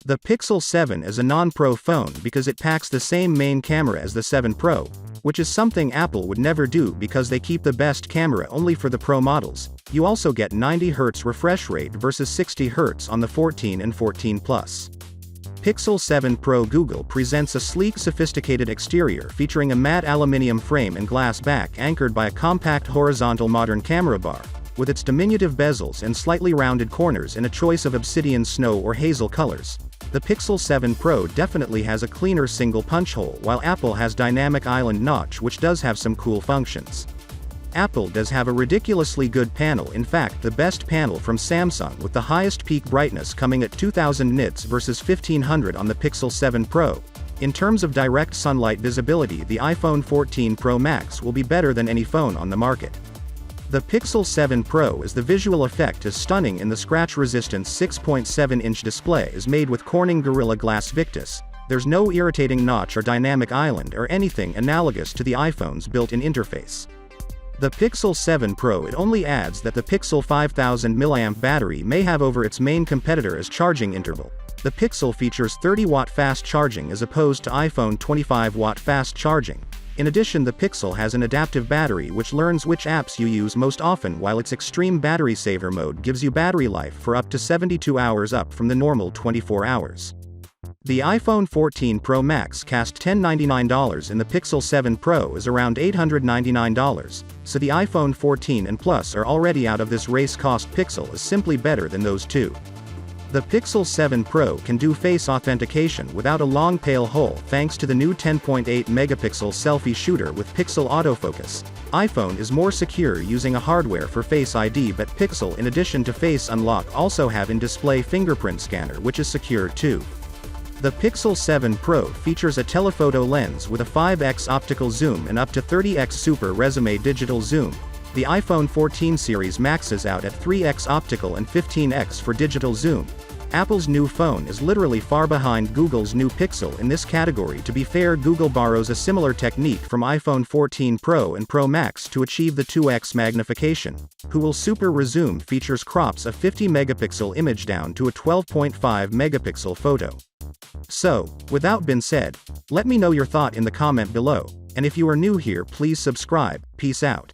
The Pixel 7 is a non-Pro phone because it packs the same main camera as the 7 Pro, which is something Apple would never do because they keep the best camera only for the Pro models. You also get 90Hz refresh rate versus 60Hz on the 14 and 14 Plus. Pixel 7 Pro. Google presents a sleek, sophisticated exterior featuring a matte aluminium frame and glass back anchored by a compact horizontal modern camera bar, with its diminutive bezels and slightly rounded corners in a choice of obsidian, snow or hazel colors. The Pixel 7 Pro definitely has a cleaner single punch hole, while Apple has dynamic island notch, which does have some cool functions. Apple does have a ridiculously good panel, in fact the best panel from Samsung, with the highest peak brightness coming at 2000 nits versus 1500 on the Pixel 7 Pro. In terms of direct sunlight visibility, the iPhone 14 Pro Max will be better than any phone on the market. The Pixel 7 Pro the visual effect is stunning in the scratch-resistant 6.7-inch display is made with Corning Gorilla Glass Victus. There's no irritating notch or dynamic island or anything analogous to the iPhone's built-in interface. The Pixel 7 Pro it only adds that the Pixel 5000 mAh battery may have over its main competitor as charging interval. The Pixel features 30-watt fast charging as opposed to iPhone 25-watt fast charging. In addition, the Pixel has an adaptive battery which learns which apps you use most often, while its extreme battery saver mode gives you battery life for up to 72 hours, up from the normal 24 hours. The iPhone 14 Pro Max cost $1,099 and the Pixel 7 Pro is around $899, so the iPhone 14 and Plus are already out of this race. Cost. Pixel is simply better than those two. The Pixel 7 Pro can do face authentication without a long pale hole thanks to the new 10.8 megapixel selfie shooter with pixel autofocus. iPhone is more secure using a hardware for Face ID, but Pixel, in addition to Face Unlock, also have in-display fingerprint scanner which is secure too. The Pixel 7 Pro features a telephoto lens with a 5x optical zoom and up to 30x super resume digital zoom. The iPhone 14 series maxes out at 3x optical and 15x for digital zoom. Apple's new phone is literally far behind Google's new Pixel in this category. To be fair, Google borrows a similar technique from iPhone 14 Pro and Pro Max to achieve the 2x magnification. Google Super Resume features crops a 50 megapixel image down to a 12.5 megapixel photo. So, with that being said, let me know your thought in the comment below, and if you are new here, please subscribe. Peace out.